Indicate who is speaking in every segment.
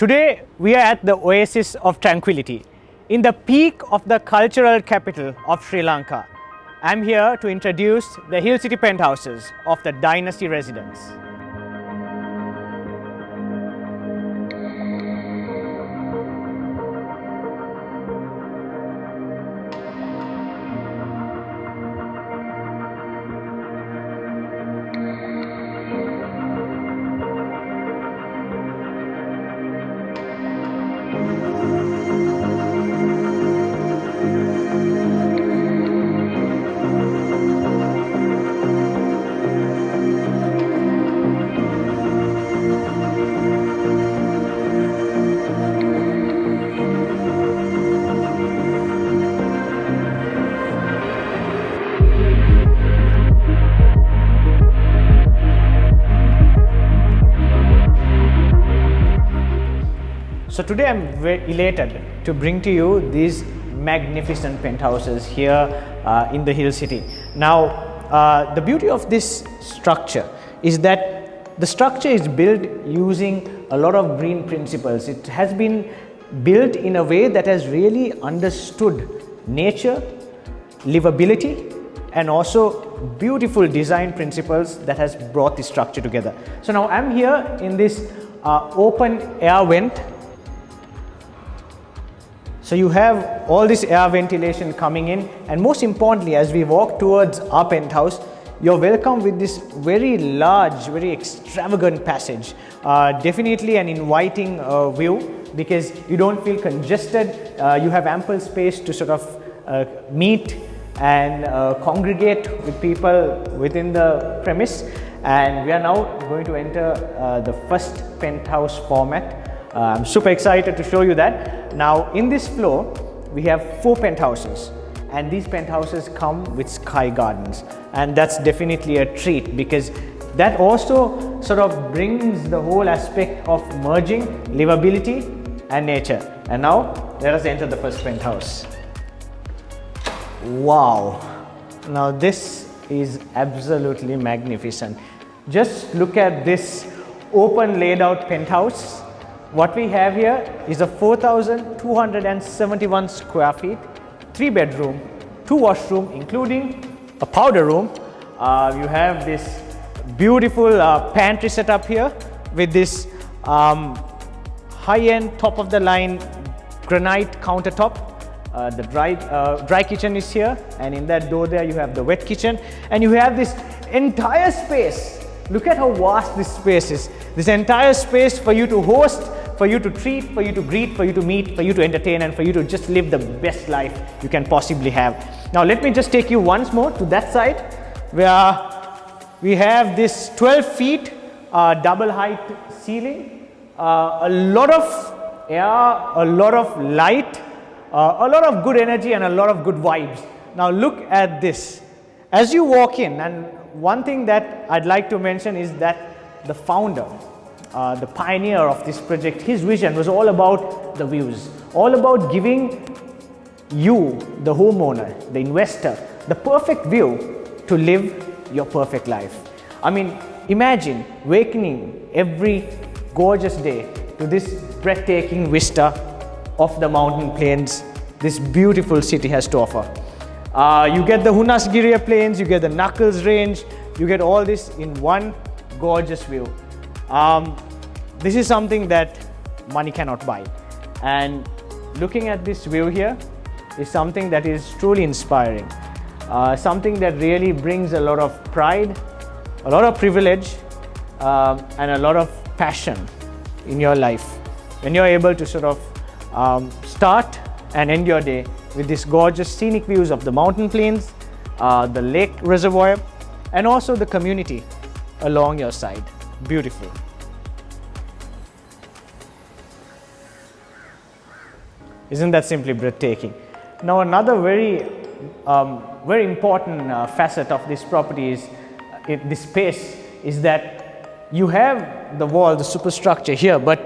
Speaker 1: Today we are at the oasis of tranquility, in the peak of the cultural capital of Sri Lanka. I'm here to introduce the Hill City Penthouses of the Dynasty Residences. So today I'm very elated to bring to you these magnificent penthouses here in the Hill City. Now, the beauty of this structure is that the structure is built using a lot of green principles. It has been built in a way that has really understood nature, livability, and also beautiful design principles that has brought this structure together. So now I'm here in this open air vent. So you have all this air ventilation coming in, and most importantly, as we walk towards our penthouse, you're welcomed with this very large, very extravagant passage. Definitely an inviting view, because you don't feel congested. You have ample space to sort of meet and congregate with people within the premise. And we are now going to enter the first penthouse format. I'm super excited to show you that. Now in this floor, we have 4 penthouses, and these penthouses come with sky gardens, and that's definitely a treat, because that also sort of brings the whole aspect of merging livability and nature. And now let us enter the first penthouse. Wow, now this is absolutely magnificent. Just look at this open laid out penthouse. What we have here is a 4,271 square feet, 3 bedroom, 2 washroom, including a powder room. You have this beautiful pantry setup here with this high-end, top-of-the-line granite countertop. The dry kitchen is here, and in that door there you have the wet kitchen, and you have this entire space. Look at how vast this space is. This entire space for you to host, for you to treat, for you to greet, for you to meet, for you to entertain, and for you to just live the best life you can possibly have. Now let me just take you once more to that side, where we have this 12 feet double height ceiling, a lot of air, a lot of light, a lot of good energy, and a lot of good vibes. Now look at this. As you walk in, and one thing that I'd like to mention is that the founder, the pioneer of this project, his vision was all about the views, all about giving you, the homeowner, the investor, the perfect view to live your perfect life. I mean, imagine waking every gorgeous day to this breathtaking vista of the mountain plains this beautiful city has to offer. You get the Hunnasgiriya plains, you get the Knuckles range, you get all this in one gorgeous view. This is something that money cannot buy, and looking at this view here is something that is truly inspiring, something that really brings a lot of pride, a lot of privilege, and a lot of passion in your life when you're able to sort of start and end your day with these gorgeous scenic views of the mountain plains, the lake reservoir, and also the community along your side. Beautiful. Isn't that simply breathtaking? Now another very important facet of this property is this space is that you have the wall, the superstructure here, but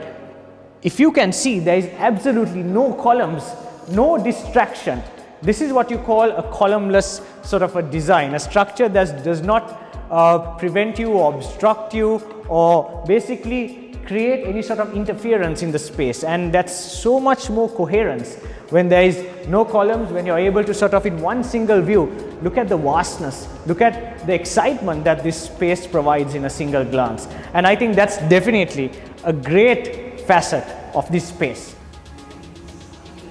Speaker 1: if you can see, there is absolutely no columns, no distraction. This is what you call a columnless sort of a design, a structure that does not prevent you or obstruct you or basically create any sort of interference in the space, and that's so much more coherence when there is no columns, when you're able to sort of in one single view look at the vastness, look at the excitement that this space provides in a single glance. And I think that's definitely a great facet of this space.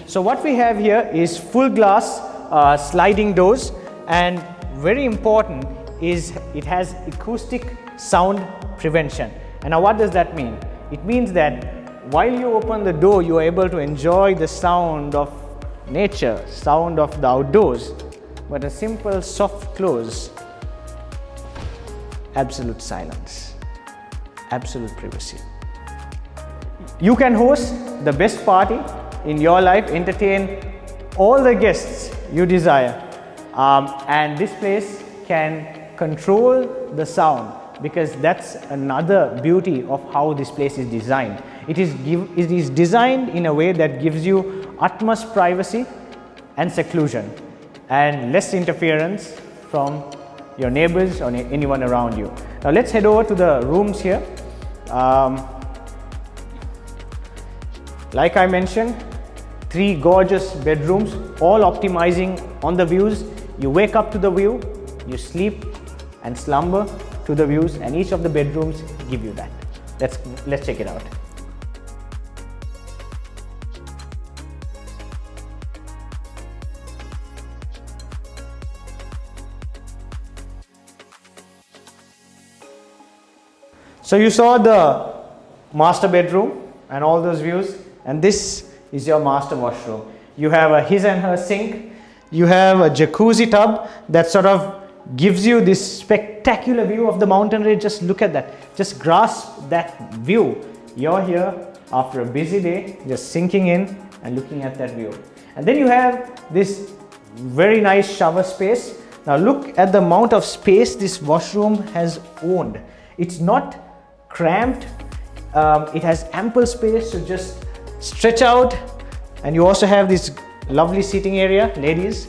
Speaker 1: So what we have here is full glass sliding doors, and very important is it has acoustic sound prevention. And now what does that mean? It means that while you open the door, you are able to enjoy the sound of nature, sound of the outdoors, but a simple soft close, absolute silence, absolute privacy. You can host the best party in your life, entertain all the guests you desire, and this place can control the sound, because that's another beauty of how this place is designed. It is designed in a way that gives you utmost privacy and seclusion and less interference from your neighbors or anyone around you. Now let's head over to the rooms here. Like I mentioned, 3 gorgeous bedrooms, all optimizing on the views. You wake up to the view, you sleep and slumber to the views, and each of the bedrooms give you that. Let's check it out. So you saw the master bedroom and all those views, and this is your master washroom. You have a his and her sink, you have a jacuzzi tub that sort of gives you this spectacular view of the mountain range. Just look at that, just grasp that view. You're here after a busy day, just sinking in and looking at that view. And then you have this very nice shower space. Now look at the amount of space this washroom has owned. It's not cramped, it has ample space to just stretch out, and you also have this lovely seating area, ladies.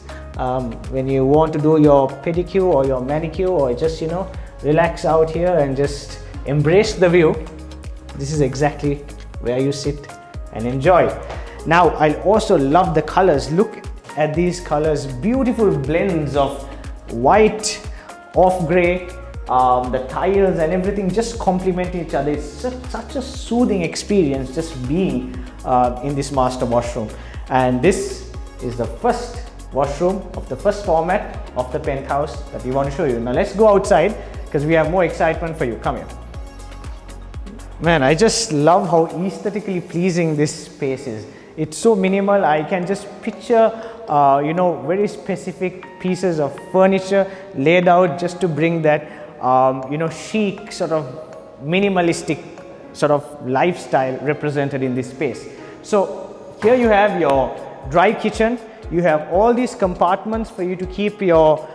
Speaker 1: When you want to do your pedicure or your manicure, or just relax out here and just embrace the view, this is exactly where you sit and enjoy. Now I also love the colors. Look at these colors, beautiful blends of white, off grey, the tiles and everything just complement each other. It's such a soothing experience just being in this master washroom. And this is the first washroom of the first format of the penthouse that we want to show you. Now let's go outside because we have more excitement for you. Come here. Man, I just love how aesthetically pleasing this space is. It's so minimal. I can just picture very specific pieces of furniture laid out just to bring that chic sort of minimalistic sort of lifestyle represented in this space. So here you have your dry kitchen. You have all these compartments for you to keep your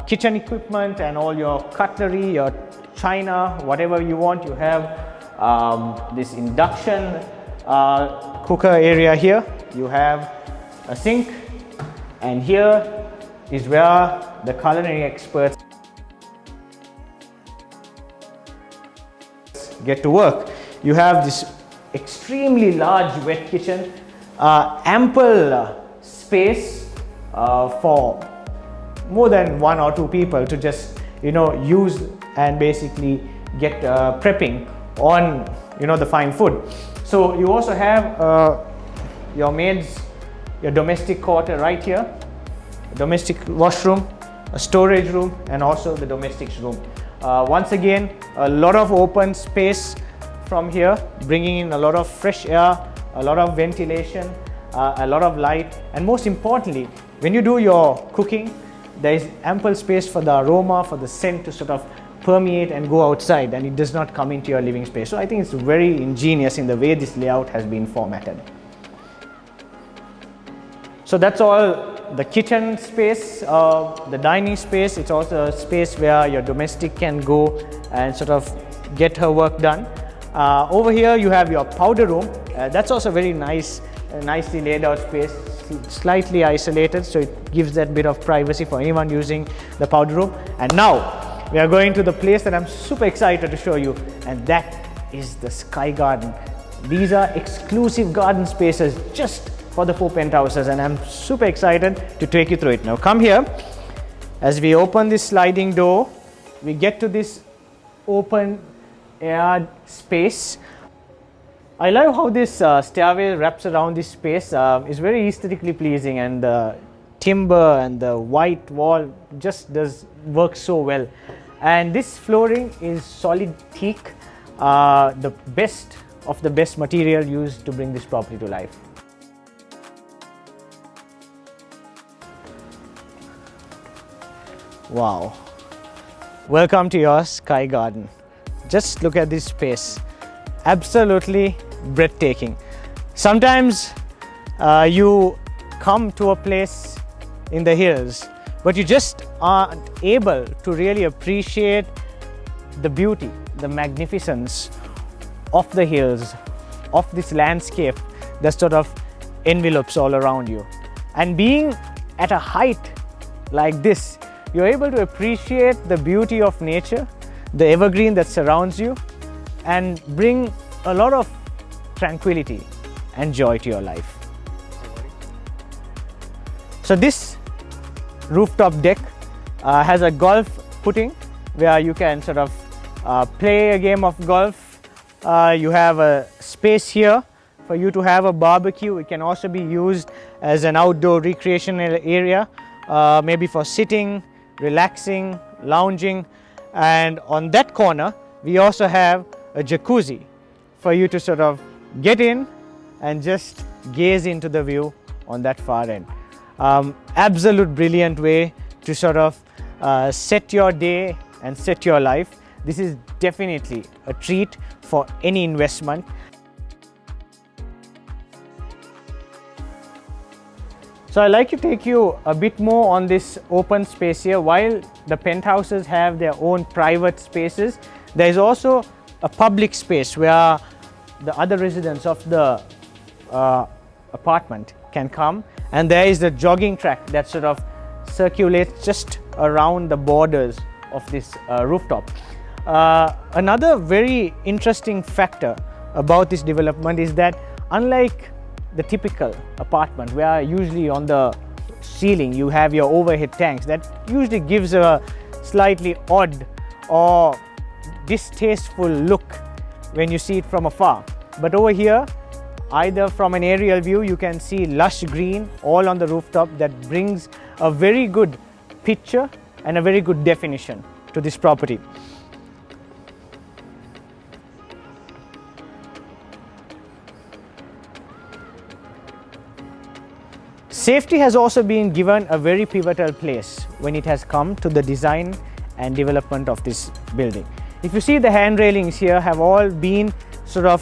Speaker 1: kitchen equipment and all your cutlery, your china, whatever you want. You have this induction cooker area here. You have a sink, and here is where the culinary experts get to work. You have this extremely large wet kitchen, ample space for more than 1 or 2 people to just use and basically get prepping on the fine food. So you also have your maids, your domestic quarter right here, a domestic washroom, a storage room, and also the domestics room. Once again, a lot of open space from here, bringing in a lot of fresh air, a lot of ventilation, a lot of light, and most importantly, when you do your cooking, there is ample space for the aroma, for the scent to sort of permeate and go outside, and it does not come into your living space. So I think it's very ingenious in the way this layout has been formatted. So that's all the kitchen space, the dining space. It's also a space where your domestic can go and sort of get her work done. Over here you have your powder room. That's also very nice, nicely laid out space, slightly isolated, so it gives that bit of privacy for anyone using the powder room. And now we are going to the place that I'm super excited to show you, and that is the Sky Garden. These are exclusive garden spaces just for the 4 penthouses, and I'm super excited to take you through it. Now come here. As we open this sliding door, we get to this open air space. I love how this stairway wraps around this space. It's very aesthetically pleasing, and the timber and the white wall just does work so well. And this flooring is solid teak, the best of the best material used to bring this property to life. Wow. Welcome to your Sky Garden. Just look at this space. Absolutely breathtaking. Sometimes you come to a place in the hills, but you just aren't able to really appreciate the beauty, the magnificence of the hills, of this landscape that sort of envelopes all around you. And being at a height like this, you're able to appreciate the beauty of nature, the evergreen that surrounds you, and bring a lot of tranquility and joy to your life. So this rooftop deck has a golf putting where you can sort of play a game of golf. You have a space here for you to have a barbecue. It can also be used as an outdoor recreational area, maybe for sitting, relaxing, lounging. And on that corner we also have a jacuzzi for you to sort of get in and just gaze into the view on that far end. Absolute brilliant way to sort of set your day and set your life. This is definitely a treat for any investment. So I'd like to take you a bit more on this open space here. While the penthouses have their own private spaces, there is also a public space where the other residents of the apartment can come, and there is the jogging track that sort of circulates just around the borders of this rooftop. Another very interesting factor about this development is that unlike the typical apartment where usually on the ceiling you have your overhead tanks, that usually gives a slightly odd or distasteful look when you see it from afar. But over here, either from an aerial view, you can see lush green all on the rooftop that brings a very good picture and a very good definition to this property. Safety has also been given a very pivotal place when it has come to the design and development of this building. If you see, the hand railings here have all been sort of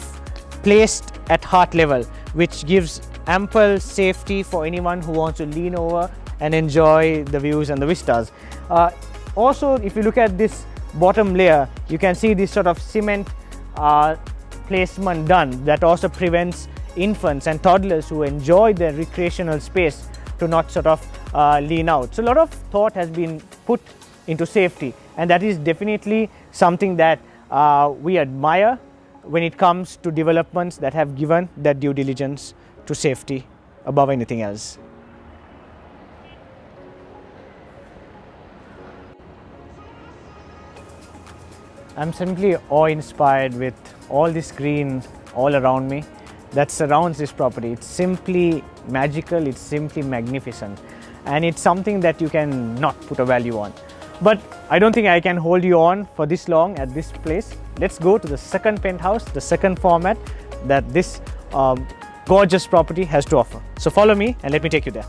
Speaker 1: placed at heart level, which gives ample safety for anyone who wants to lean over and enjoy the views and the vistas. Also, if you look at this bottom layer, you can see this sort of cement placement done that also prevents infants and toddlers who enjoy their recreational space to not sort of lean out. So a lot of thought has been put into safety, and that is definitely something that we admire when it comes to developments that have given that due diligence to safety above anything else. I'm simply awe-inspired with all this green all around me that surrounds this property. It's simply magical, it's simply magnificent, and it's something that you can not put a value on. But I don't think I can hold you on for this long at this place. Let's go to the second penthouse, the second format that this gorgeous property has to offer. So follow me and let me take you there.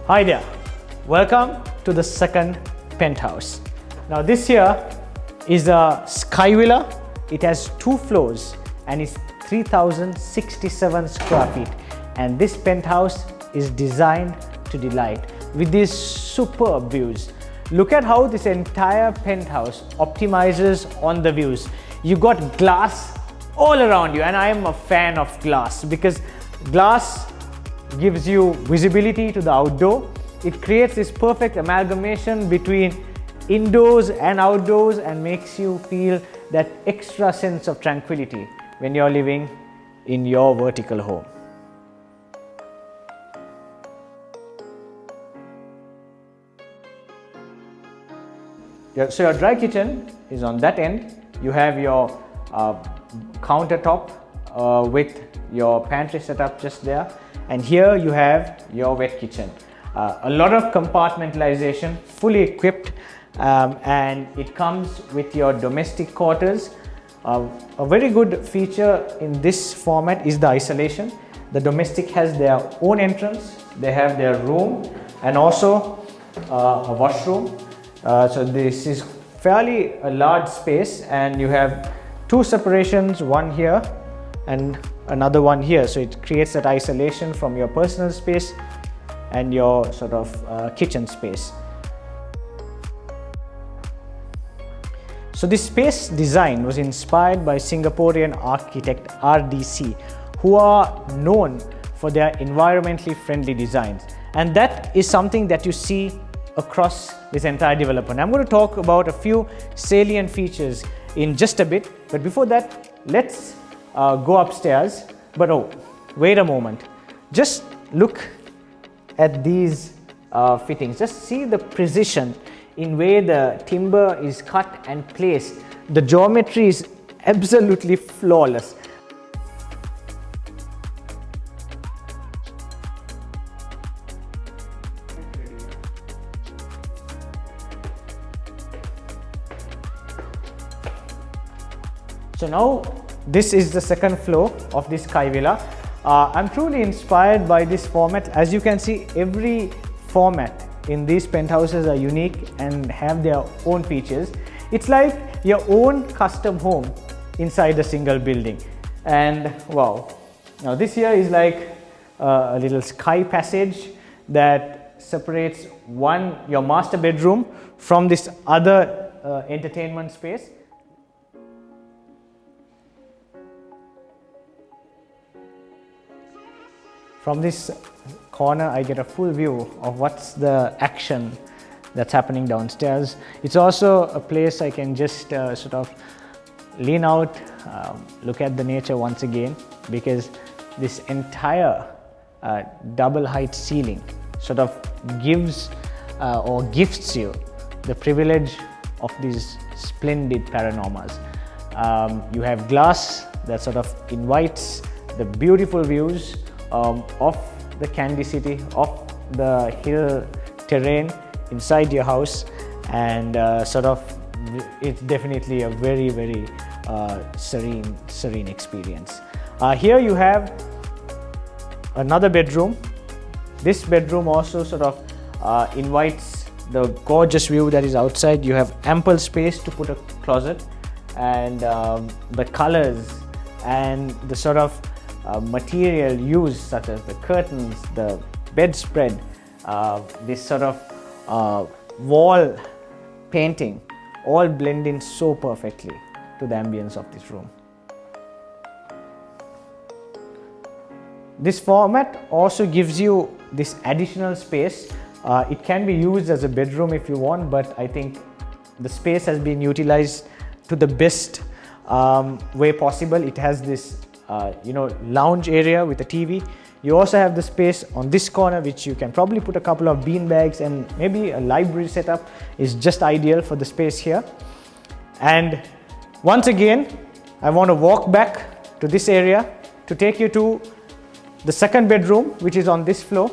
Speaker 1: Hi there, welcome to the second penthouse. Now this here is a sky villa. It has 2 floors and it's 3,067 square feet, and this penthouse is designed to delight with these superb views. Look at how this entire penthouse optimizes on the views. You got glass all around you, and I am a fan of glass because glass gives you visibility to the outdoor. It creates this perfect amalgamation between indoors and outdoors and makes you feel that extra sense of tranquility when you're living in your vertical home. So your dry kitchen is on that end. You have your countertop with your pantry setup just there, and here you have your wet kitchen. A lot of compartmentalization, fully equipped, and it comes with your domestic quarters. A very good feature in this format is the isolation. The domestic has their own entrance, they have their room, and also a washroom. So this is fairly a large space, and you have two separations, one here and another one here. So it creates that isolation from your personal space and your sort of kitchen space. So this space design was inspired by Singaporean architect RDC, who are known for their environmentally friendly designs, and that is something that you see across this entire development. I'm going to talk about a few salient features in just a bit, but before that, let's go upstairs. But oh, wait a moment, just look at these fittings. Just see the precision in where the timber is cut and placed. The geometry is absolutely flawless. So now this is the second floor of this Sky Villa. I'm truly inspired by this format. As you can see, every format in these penthouses are unique and have their own features. It's like your own custom home inside a single building. And wow, now this here is like a little sky passage that separates your master bedroom from this other entertainment space. From this corner, I get a full view of what's the action that's happening downstairs. It's also a place I can just sort of lean out, look at the nature once again, because this entire double height ceiling sort of gives or gifts you the privilege of these splendid panoramas. You have glass that sort of invites the beautiful views of the Kandy city, of the hill terrain inside your house, and sort of it's definitely a very, very serene experience. Here you have another bedroom. This bedroom also sort of invites the gorgeous view that is outside. You have ample space to put a closet, and the colors and the sort of material used, such as the curtains, the bedspread, this sort of wall painting, all blend in so perfectly to the ambience of this room. This format also gives you this additional space. It can be used as a bedroom if you want, but I think the space has been utilized to the best way possible. It has this lounge area with a TV. You also have the space on this corner, which you can probably put a couple of bean bags, and maybe a library setup is just ideal for the space here. And once again, I want to walk back to this area to take you to the second bedroom, which is on this floor.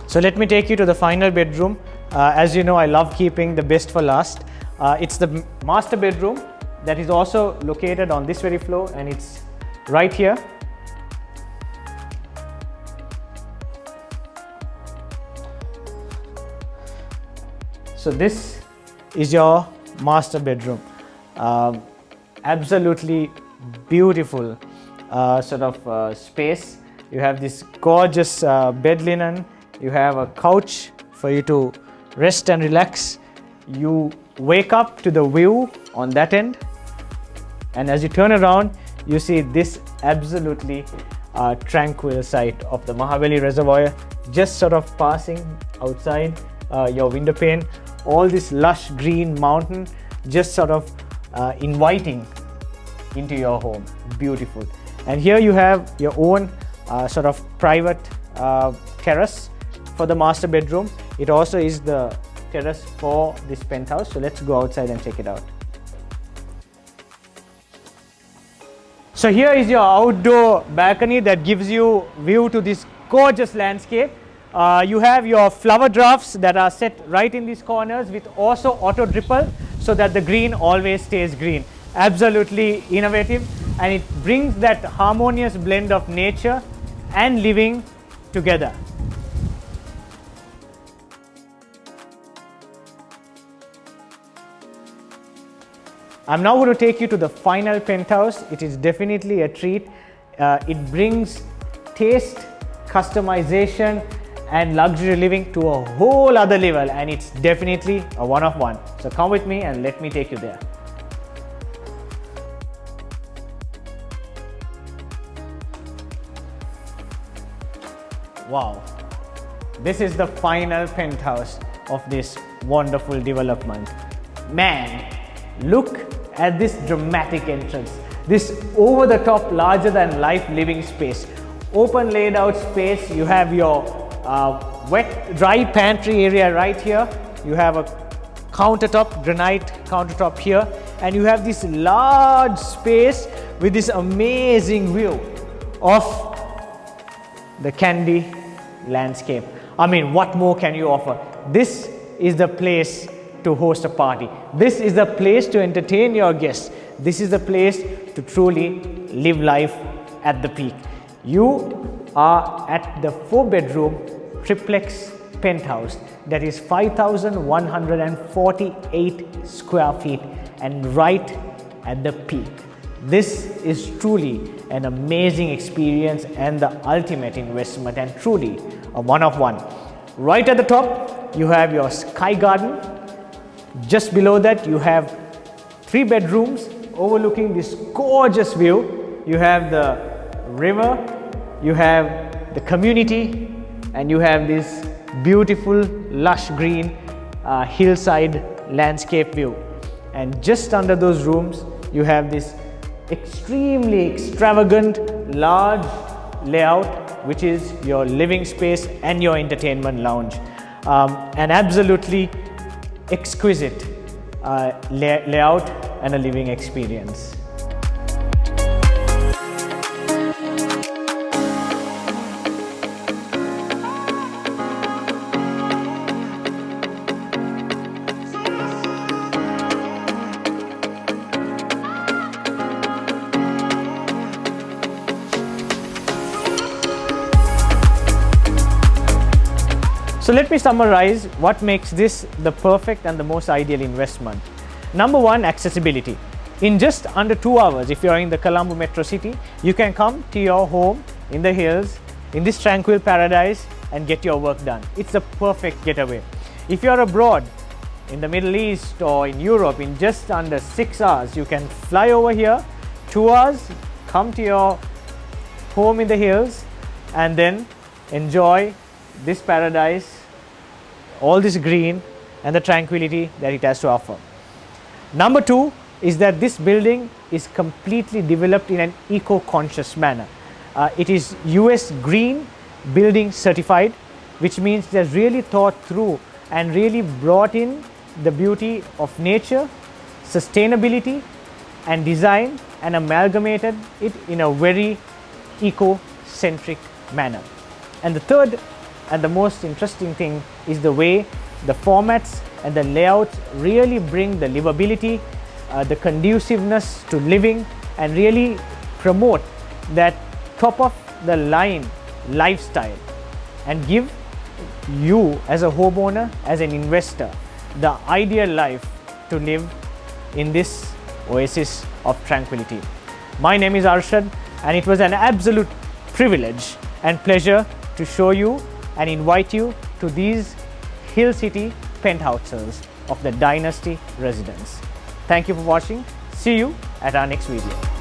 Speaker 1: So let me take you to the final bedroom. As you know, I love keeping the best for last. It's the master bedroom that is also located on this very floor, and it's right here. So this is your master bedroom. Absolutely beautiful sort of space. You have this gorgeous bed linen. You have a couch for you to rest and relax. you wake up to the view on that end, and as you turn around, you see this absolutely tranquil sight of the Mahabali Reservoir just sort of passing outside your window pane. All this lush green mountain just sort of inviting into your home. Beautiful. And here you have your own sort of private terrace for the master bedroom. It also is the terrace for this penthouse. So let's go outside and check it out. So here is your outdoor balcony that gives you view to this gorgeous landscape. You have your flower drafts that are set right in these corners with also auto dripple so that the green always stays green. Absolutely innovative, and it brings that harmonious blend of nature and living together. I'm now going to take you to the final penthouse. It is definitely a treat. It brings taste, customization and luxury living to a whole other level, and it's definitely a one of one. So come with me and let me take you there. Wow, this is the final penthouse of this wonderful development. Man, look at this dramatic entrance, this over the top larger than life living space, open laid out space. You have your wet dry pantry area right here. You have a countertop, granite countertop here, and you have this large space with this amazing view of the Kandy landscape. I mean, what more can you offer? This is the place to host a party. This is the place to entertain your guests. This is the place to truly live life at the peak. You are at the 4-bedroom Triplex Penthouse that is 5,148 square feet and right at the peak. This is truly an amazing experience and the ultimate investment, and truly a one of one. Right at the top, you have your sky garden. Just below that, you have 3 bedrooms overlooking this gorgeous view. You have the river, you have the community, and you have this beautiful lush green hillside landscape view. And just under those rooms, you have this extremely extravagant large layout, which is your living space and your entertainment lounge. An absolutely exquisite layout and a living experience. So let me summarize what makes this the perfect and the most ideal investment. Number one, accessibility. In just under 2 hours, if you're in the Colombo metro city, you can come to your home in the hills, in this tranquil paradise, and get your work done. It's the perfect getaway. If you're abroad, in the Middle East or in Europe, in just under 6 hours, you can fly over here, 2 hours, come to your home in the hills, and then enjoy this paradise, all this green and the tranquility that it has to offer. Number two is that this building is completely developed in an eco-conscious manner. It is US Green Building certified, which means it has really thought through and really brought in the beauty of nature, sustainability and design, and amalgamated it in a very eco-centric manner. And the third and the most interesting thing is the way the formats and the layouts really bring the livability, the conduciveness to living, and really promote that top of the line lifestyle and give you as a homeowner, as an investor, the ideal life to live in this oasis of tranquility. My name is Arshad, and it was an absolute privilege and pleasure to show you and invite you to these Hill City Penthouses. of the Dynasty Residence. Thank you for watching. See you at our next video.